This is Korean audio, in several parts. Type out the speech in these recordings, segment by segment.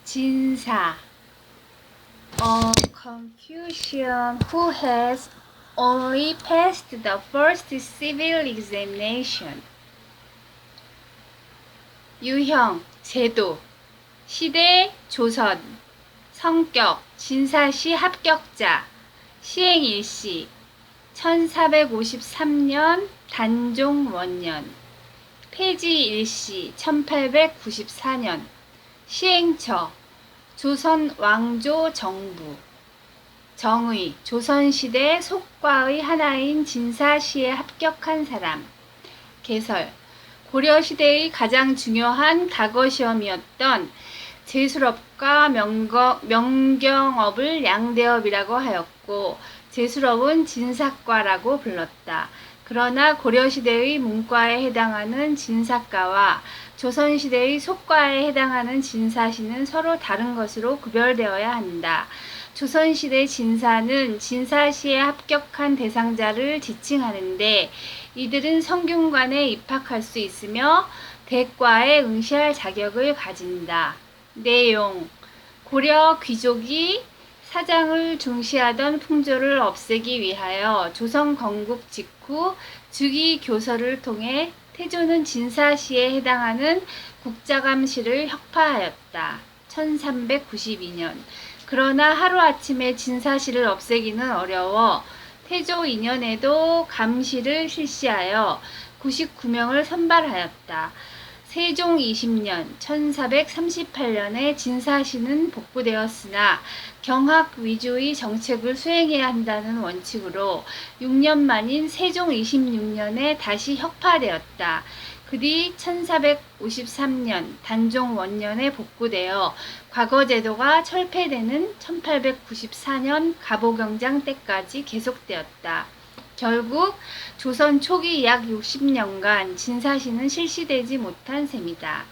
진사. A Confucian who has only passed the first civil examination. 유형, 제도. 시대, 조선. 성격, 진사시 합격자. 시행일시, 1453년 단종 원년. 폐지일시, 1894년. 시행처, 조선 왕조 정부. 정의, 조선시대 속과의 하나인 진사시에 합격한 사람. 개설, 고려시대의 가장 중요한 과거시험이었던 제술업과 명경업을 양대업이라고 하였고, 제술업은 진사과라고 불렀다. 그러나 고려시대의 문과에 해당하는 진사과와 조선시대의 속과에 해당하는 진사시는 서로 다른 것으로 구별되어야 한다. 조선시대 진사는 진사시에 합격한 대상자를 지칭하는데, 이들은 성균관에 입학할 수 있으며 대과에 응시할 자격을 가진다. 내용, 고려 귀족이 사장을 중시하던 풍조를 없애기 위하여 조선 건국 직후 즉위교서를 통해 태조는 진사시에 해당하는 국자감시를 혁파하였다. 1392년. 그러나 하루아침에 진사시를 없애기는 어려워 태조 2년에도 감시를 실시하여 99명을 선발하였다. 세종 20년 1438년에 진사시는 복구되었으나 경학 위주의 정책을 수행해야 한다는 원칙으로 6년 만인 세종 26년에 다시 혁파되었다. 그 뒤 1453년 단종 원년에 복구되어 과거제도가 철폐되는 1894년 갑오경장 때까지 계속되었다. 결국 조선 초기 약 60년간 진사시는 실시되지 못한 셈이다.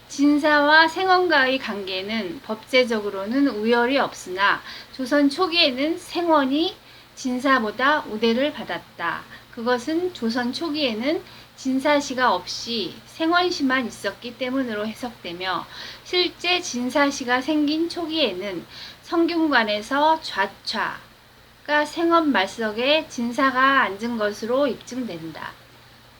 진사와 생원과의 관계는 법제적으로는 우열이 없으나 조선 초기에는 생원이 진사보다 우대를 받았다. 그것은 조선 초기에는 진사시가 없이 생원시만 있었기 때문으로 해석되며, 실제 진사시가 생긴 초기에는 성균관에서 좌차가 생원 말석에 진사가 앉은 것으로 입증된다.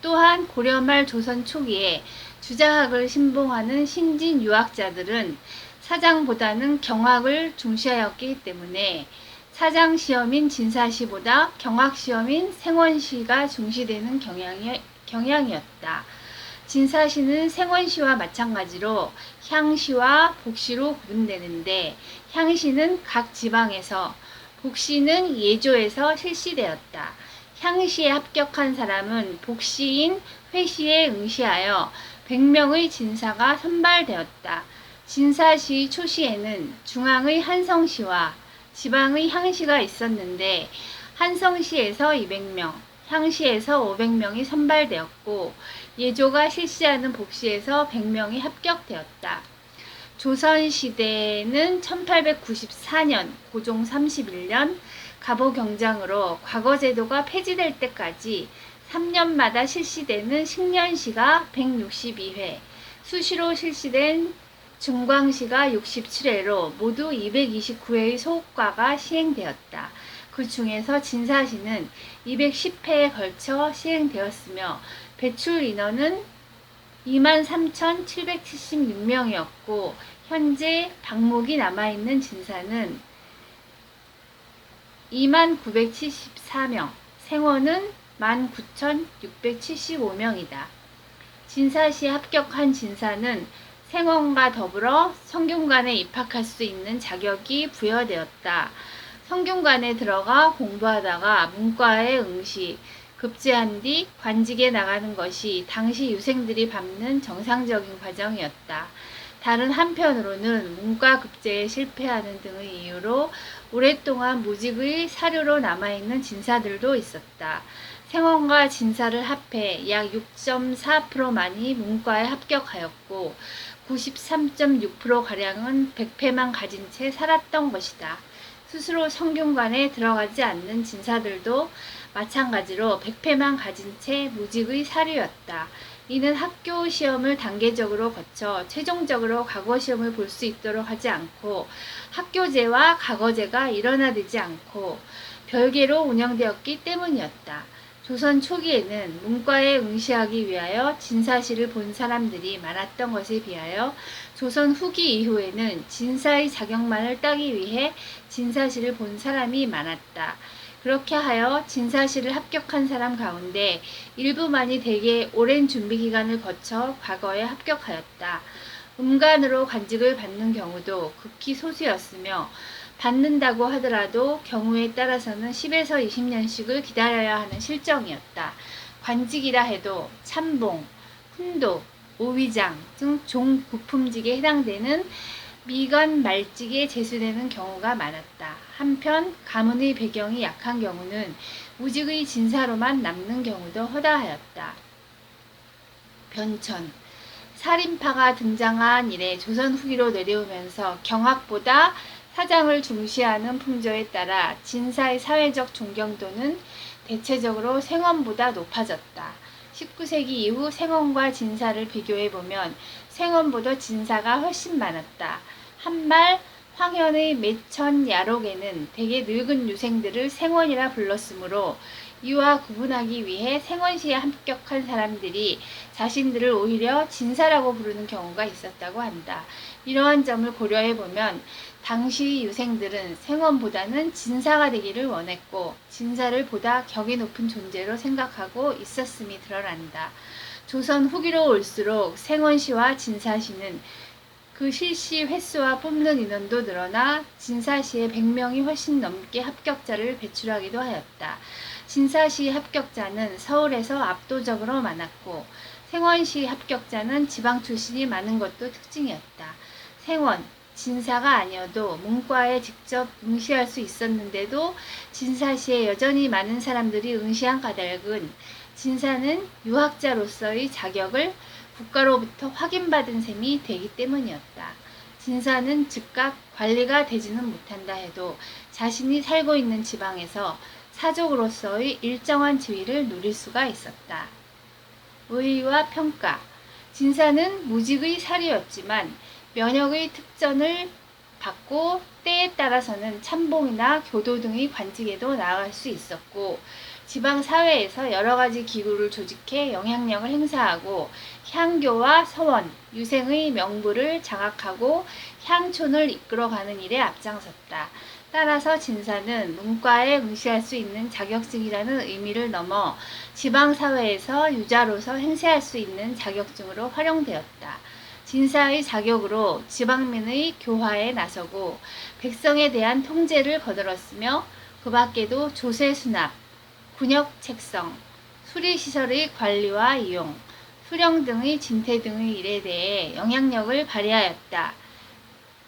또한 고려말 조선 초기에 주자학을 신봉하는 신진 유학자들은 사장보다는 경학을 중시하였기 때문에 사장시험인 진사시보다 경학시험인 생원시가 중시되는 경향이었다. 진사시는 생원시와 마찬가지로 향시와 복시로 구분되는데, 향시는 각 지방에서, 복시는 예조에서 실시되었다. 향시에 합격한 사람은 복시인 회시에 응시하여 100명의 진사가 선발되었다. 진사시 초시에는 중앙의 한성시와 지방의 향시가 있었는데, 한성시에서 200명, 향시에서 500명이 선발되었고, 예조가 실시하는 복시에서 100명이 합격되었다. 조선시대는 1894년 고종 31년 갑오경장으로 과거제도가 폐지될 때까지 3년마다 실시되는 식년시가 162회, 수시로 실시된 중광시가 67회로 모두 229회의 소옥과가 시행되었다. 그 중에서 진사시는 210회에 걸쳐 시행되었으며 배출 인원은 23,776명이었고, 현재 방목이 남아있는 진사는 2974명, 생원은 19,675명이다. 진사시에 합격한 진사는 생원과 더불어 성균관에 입학할 수 있는 자격이 부여되었다. 성균관에 들어가 공부하다가 문과에 응시, 급제한 뒤 관직에 나가는 것이 당시 유생들이 밟는 정상적인 과정이었다. 다른 한편으로는 문과 급제에 실패하는 등의 이유로 오랫동안 무직의 사료로 남아있는 진사들도 있었다. 생원과 진사를 합해 약 6.4%만이 문과에 합격하였고, 93.6%가량은 백패만 가진 채 살았던 것이다. 스스로 성균관에 들어가지 않는 진사들도 마찬가지로 백패만 가진 채 무직의 사료였다. 이는 학교 시험을 단계적으로 거쳐 최종적으로 과거 시험을 볼 수 있도록 하지 않고 학교제와 과거제가 일원화되지 않고 별개로 운영되었기 때문이었다. 조선 초기에는 문과에 응시하기 위하여 진사시를 본 사람들이 많았던 것에 비하여 조선 후기 이후에는 진사의 자격만을 따기 위해 진사시를 본 사람이 많았다. 그렇게 하여 진사시를 합격한 사람 가운데 일부만이 대개 오랜 준비 기간을 거쳐 과거에 합격하였다. 음간으로 관직을 받는 경우도 극히 소수였으며 받는다고 하더라도 경우에 따라서는 10에서 20년씩을 기다려야 하는 실정이었다. 관직이라 해도 참봉, 훈도, 오위장 등 종부품직에 해당되는 미관 말직에 제수되는 경우가 많았다. 한편 가문의 배경이 약한 경우는 무직의 진사로만 남는 경우도 허다하였다. 변천 살인파가 등장한 이래 조선 후기로 내려오면서 경학보다 사장을 중시하는 풍조에 따라 진사의 사회적 존경도는 대체적으로 생원보다 높아졌다. 19세기 이후 생원과 진사를 비교해보면 생원보다 진사가 훨씬 많았다. 한말 황현의 매천야록에는 대개 늙은 유생들을 생원이라 불렀으므로 이와 구분하기 위해 생원시에 합격한 사람들이 자신들을 오히려 진사라고 부르는 경우가 있었다고 한다. 이러한 점을 고려해보면 당시 유생들은 생원보다는 진사가 되기를 원했고 진사를 보다 격이 높은 존재로 생각하고 있었음이 드러난다. 조선 후기로 올수록 생원시와 진사시는 그 실시 횟수와 뽑는 인원도 늘어나 진사시에 100명이 훨씬 넘게 합격자를 배출하기도 하였다. 진사시 합격자는 서울에서 압도적으로 많았고 생원시 합격자는 지방 출신이 많은 것도 특징이었다. 생원, 진사가 아니어도 문과에 직접 응시할 수 있었는데도 진사시에 여전히 많은 사람들이 응시한 까닭은 진사는 유학자로서의 자격을 국가로부터 확인받은 셈이 되기 때문이었다. 진사는 즉각 관리가 되지는 못한다 해도 자신이 살고 있는 지방에서 사족으로서의 일정한 지위를 누릴 수가 있었다. 의의와 평가 진사는 무직의 사리였지만 면역의 특전을 받고 때에 따라서는 참봉이나 교도 등의 관직에도 나아갈 수 있었고 지방사회에서 여러가지 기구를 조직해 영향력을 행사하고 향교와 서원, 유생의 명부를 장악하고 향촌을 이끌어가는 일에 앞장섰다. 따라서 진사는 문과에 응시할 수 있는 자격증이라는 의미를 넘어 지방사회에서 유자로서 행세할 수 있는 자격증으로 활용되었다. 진사의 자격으로 지방민의 교화에 나서고 백성에 대한 통제를 거들었으며 그 밖에도 조세 수납, 군역 책성, 수리시설의 관리와 이용, 수령 등의 진퇴 등의 일에 대해 영향력을 발휘하였다.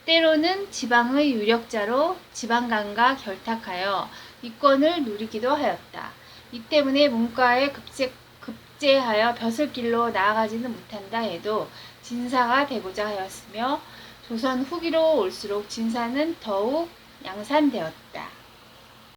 때로는 지방의 유력자로 지방간과 결탁하여 이권을 누리기도 하였다. 이 때문에 문과에 급제하여 벼슬길로 나아가지는 못한다 해도 진사가 되고자 하였으며 조선 후기로 올수록 진사는 더욱 양산되었다.